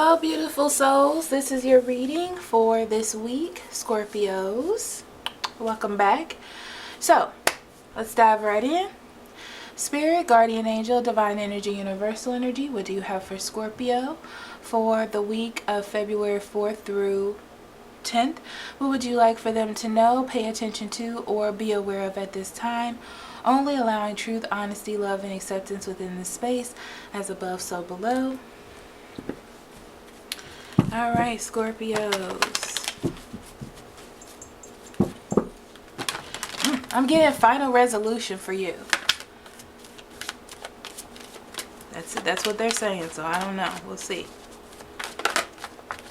Hello, beautiful souls. This is your reading for this week, Scorpios. Welcome back. So, let's dive right in. Spirit, guardian angel, divine energy, universal energy. What do you have for Scorpio for the week of February 4th through 10th? What would you like for them to know, pay attention to, or be aware of at this time? Only allowing truth, honesty, love, and acceptance within this space, as above, so below. Alright, Scorpios. I'm getting a final resolution for you. That's it. That's what they're saying, so I don't know. We'll see.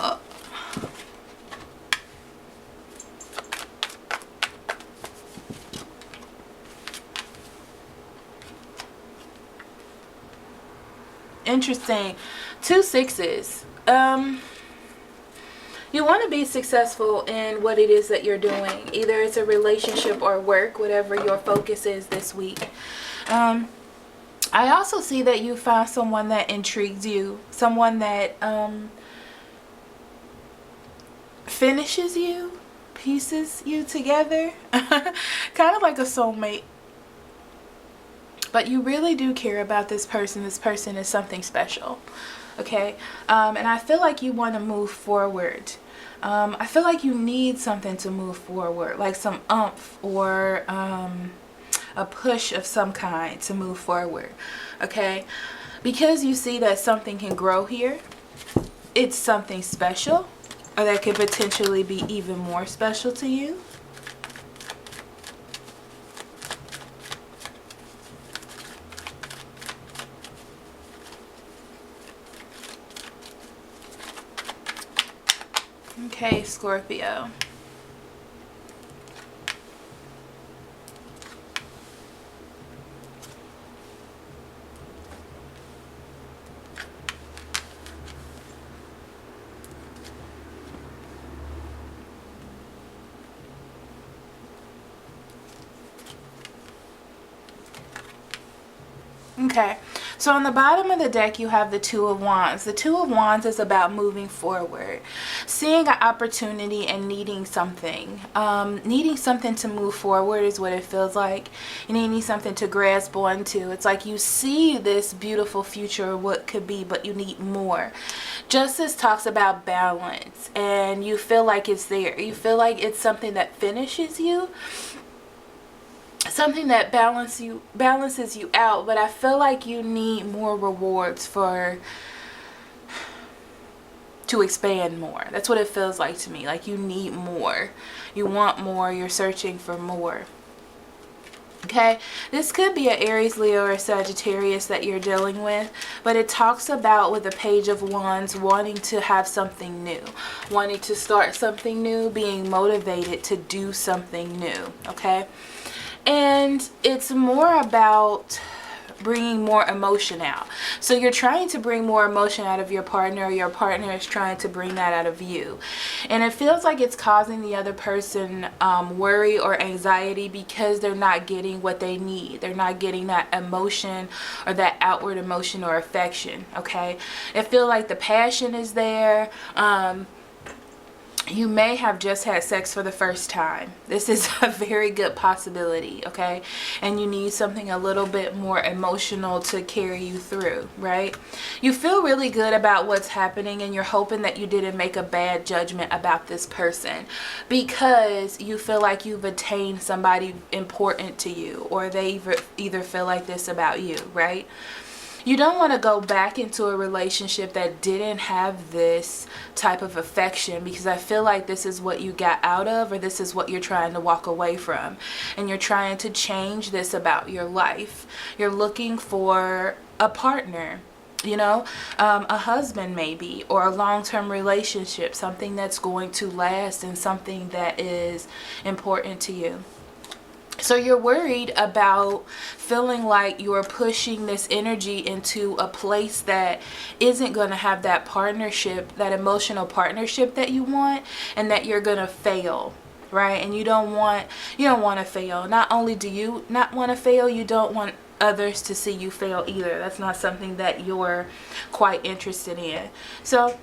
Oh. Interesting. 2 6s. You want to be successful in what it is that you're doing. Either it's a relationship or work, whatever your focus is this week. I also see that you found someone that intrigues you. Someone that finishes you, pieces you together. Kind of like a soulmate. But you really do care about this person. This person is something special. Okay? And I feel like you want to move forward. I feel like you need something to move forward. Like some oomph or a push of some kind to move forward. Okay? Because you see that something can grow here. It's something special. Or that could potentially be even more special to you. Okay, Scorpio. Okay, so on the bottom of the deck you have the Two of Wands. The Two of Wands is about moving forward, seeing an opportunity and needing something. Needing something to move forward is what it feels like. And you need something to grasp onto. It's like you see this beautiful future, what could be, but you need more. Justice talks about balance, and you feel like it's there. You feel like it's something that finishes you. Something that balances you out, but I feel like you need more rewards to expand more. That's what it feels like to me. Like you need more. You want more. You're searching for more. Okay, this could be an Aries, Leo, or Sagittarius that you're dealing with, but it talks about, with the Page of Wands, wanting to have something new, wanting to start something new, being motivated to do something new. Okay. And it's more about bringing more emotion out. So you're trying to bring more emotion out of your partner, or your partner is trying to bring that out of you. And it feels like it's causing the other person worry or anxiety because they're not getting what they need. They're not getting that emotion or that outward emotion or affection. Okay? It feels like the passion is there. You may have just had sex for the first time. This is a very good possibility, okay? And you need something a little bit more emotional to carry you through, right? You feel really good about what's happening, and you're hoping that you didn't make a bad judgment about this person because you feel like you've attained somebody important to you, or they either feel like this about you, right? You don't want to go back into a relationship that didn't have this type of affection, because I feel like this is what you got out of, or this is what you're trying to walk away from. And you're trying to change this about your life. You're looking for a partner, you know, a husband maybe, or a long-term relationship, something that's going to last and something that is important to you. So you're worried about feeling like you're pushing this energy into a place that isn't going to have that partnership, that emotional partnership that you want, and that you're going to fail, right? And you don't want to fail. Not only do you not want to fail, you don't want others to see you fail either. That's not something that you're quite interested in. So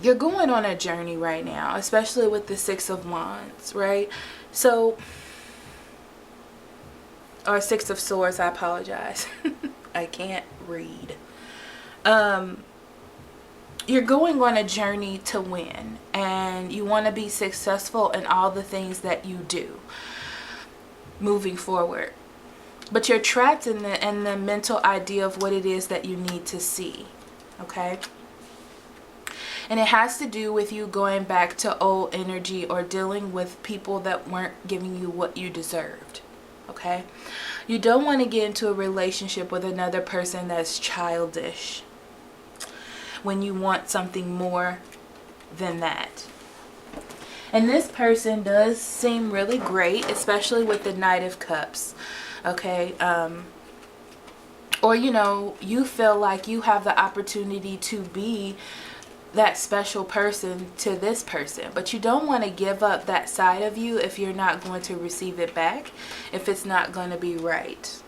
you're going on a journey right now, especially with the Six of Wands, right? So, or Six of Swords, I apologize. I can't read. You're going on a journey to win, and you want to be successful in all the things that you do moving forward. But you're trapped in the mental idea of what it is that you need to see, okay? And it has to do with you going back to old energy or dealing with people that weren't giving you what you deserved, okay? You don't want to get into a relationship with another person that's childish when you want something more than that. And this person does seem really great, especially with the Knight of Cups, okay? Or, you know, you feel like you have the opportunity to be that special person to this person, but you don't want to give up that side of you if you're not going to receive it back, if it's not going to be right.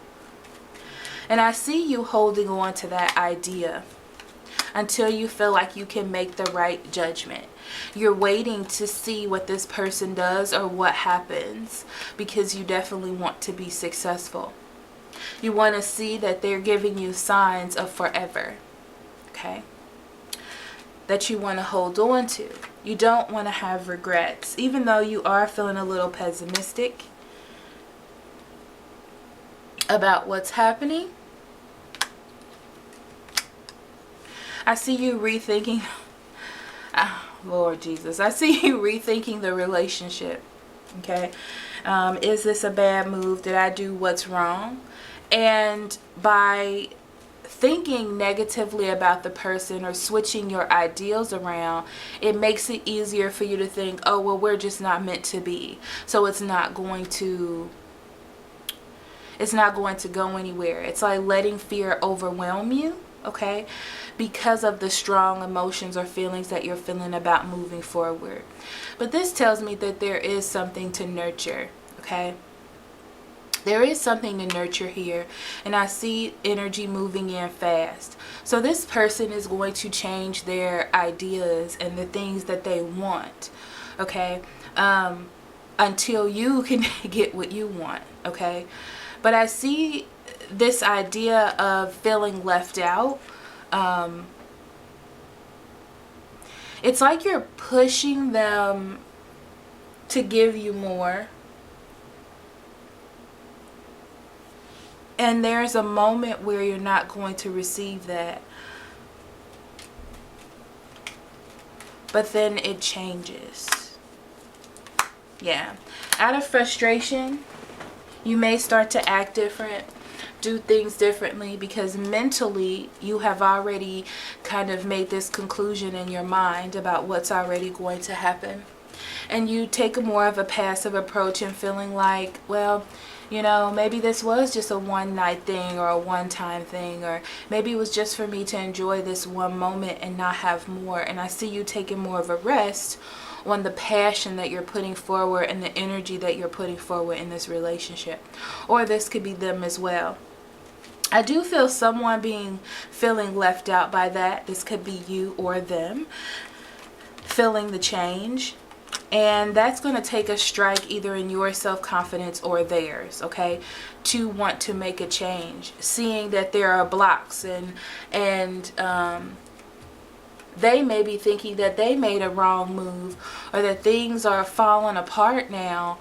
And I see you holding on to that idea until you feel like you can make the right judgment. You're waiting to see what this person does or what happens, because you definitely want to be successful. You want to see that they're giving you signs of forever, okay? That you want to hold on to. You don't want to have regrets, even though you are feeling a little pessimistic about what's happening. I see you rethinking, Lord Jesus, I see you rethinking the relationship, okay? Is this a bad move? Did I do what's wrong? And by thinking negatively about the person or switching your ideals around, it makes it easier for you to think, oh, well, we're just not meant to be. So it's not going to go anywhere. It's like letting fear overwhelm you, okay? Because of the strong emotions or feelings that you're feeling about moving forward. But this tells me that there is something to nurture, okay? There is something to nurture here, and I see energy moving in fast. So this person is going to change their ideas and the things that they want, okay, until you can get what you want, okay? But I see this idea of feeling left out. It's like you're pushing them to give you more. And there's a moment where you're not going to receive that. But then it changes. Yeah. Out of frustration, you may start to act different, do things differently, because mentally you have already kind of made this conclusion in your mind about what's already going to happen. And you take a more of a passive approach and feeling like, well, you know, maybe this was just a one-night thing or a one-time thing, or maybe it was just for me to enjoy this one moment and not have more. And I see you taking more of a rest on the passion that you're putting forward and the energy that you're putting forward in this relationship. Or this could be them as well. I do feel someone feeling left out by that. This could be you or them feeling the change. And that's going to take a strike either in your self-confidence or theirs, okay, to want to make a change. Seeing that there are blocks and they may be thinking that they made a wrong move, or that things are falling apart now.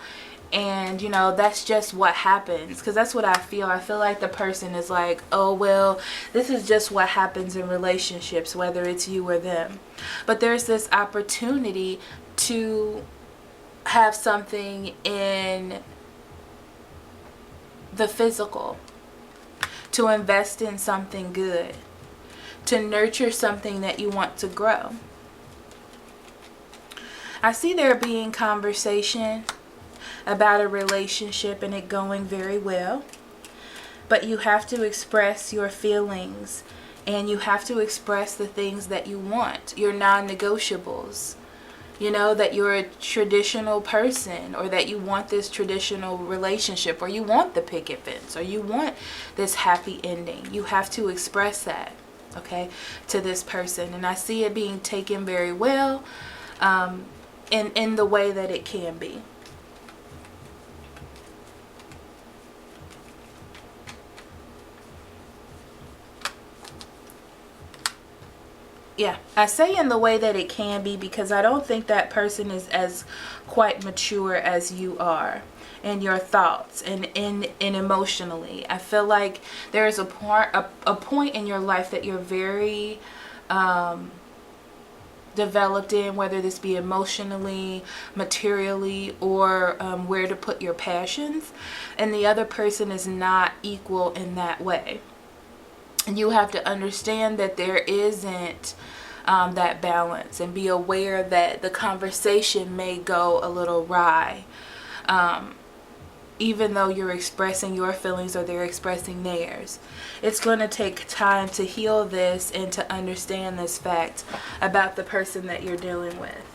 And, you know, that's just what happens. Because that's what I feel. I feel like the person is like, oh, well, this is just what happens in relationships, whether it's you or them. But there's this opportunity to have something in the physical, to invest in something good, to nurture something that you want to grow. I see there being conversation about a relationship and it going very well, but you have to express your feelings and you have to express the things that you want, your non-negotiables. You know, that you're a traditional person, or that you want this traditional relationship, or you want the picket fence, or you want this happy ending. You have to express that, okay, to this person. And I see it being taken very well, in the way that it can be. Yeah, I say in the way that it can be because I don't think that person is as quite mature as you are in your thoughts and in emotionally. I feel like there is a point in your life that you're very developed in, whether this be emotionally, materially, or where to put your passions, and the other person is not equal in that way. And you have to understand that there isn't that balance, and be aware that the conversation may go a little awry, even though you're expressing your feelings or they're expressing theirs. It's going to take time to heal this and to understand this fact about the person that you're dealing with.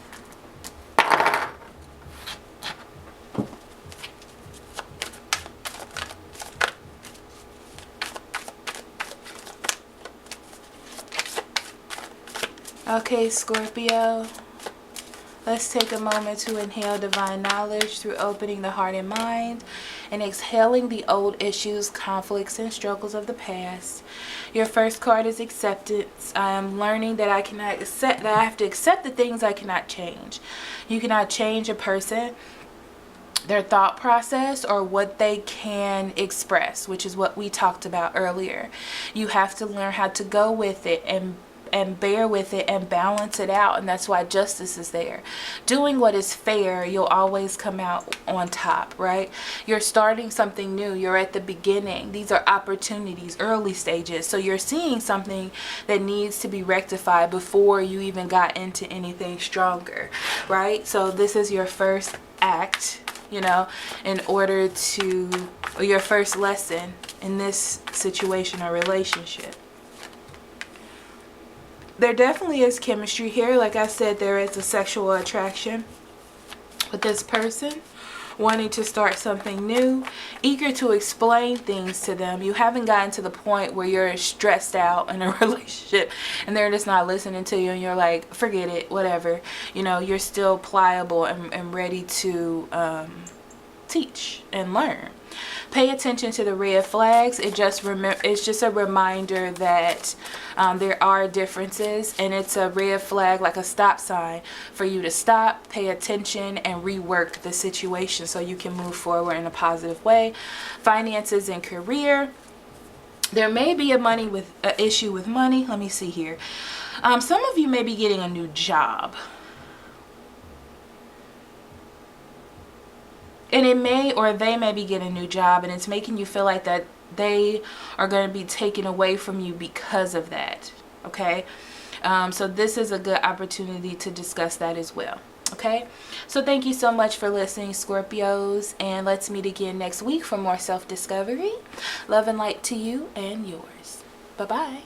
Okay, Scorpio, let's take a moment to inhale divine knowledge through opening the heart and mind and exhaling the old issues, conflicts, and struggles of the past. Your first card is acceptance. I am learning that I have to accept the things I cannot change. You cannot change a person, their thought process, or what they can express, which is what we talked about earlier. You have to learn how to go with it and bear with it and balance it out. And that's why justice is there. Doing what is fair, you'll always come out on top, right? You're starting something new. You're at the beginning. These are opportunities, early stages. So you're seeing something that needs to be rectified before you even got into anything stronger, right? So this is your first act, you know, in order to, or your first lesson in this situation or relationship. There definitely is chemistry here. Like I said, there is a sexual attraction with this person, wanting to start something new, eager to explain things to them. You haven't gotten to the point where you're stressed out in a relationship and they're just not listening to you and you're like, forget it, whatever. You know, you're still pliable and ready to teach and learn. Pay attention to the red flags. It's just a reminder that there are differences, and it's a red flag, like a stop sign, for you to stop, pay attention, and rework the situation so you can move forward in a positive way. Finances and career. There may be an issue with money. Let me see here. Some of you may be getting a new job. And it may, or they may be getting a new job, and it's making you feel like that they are going to be taken away from you because of that. Okay. So this is a good opportunity to discuss that as well. Okay. So thank you so much for listening, Scorpios. And let's meet again next week for more self-discovery. Love and light to you and yours. Bye-bye.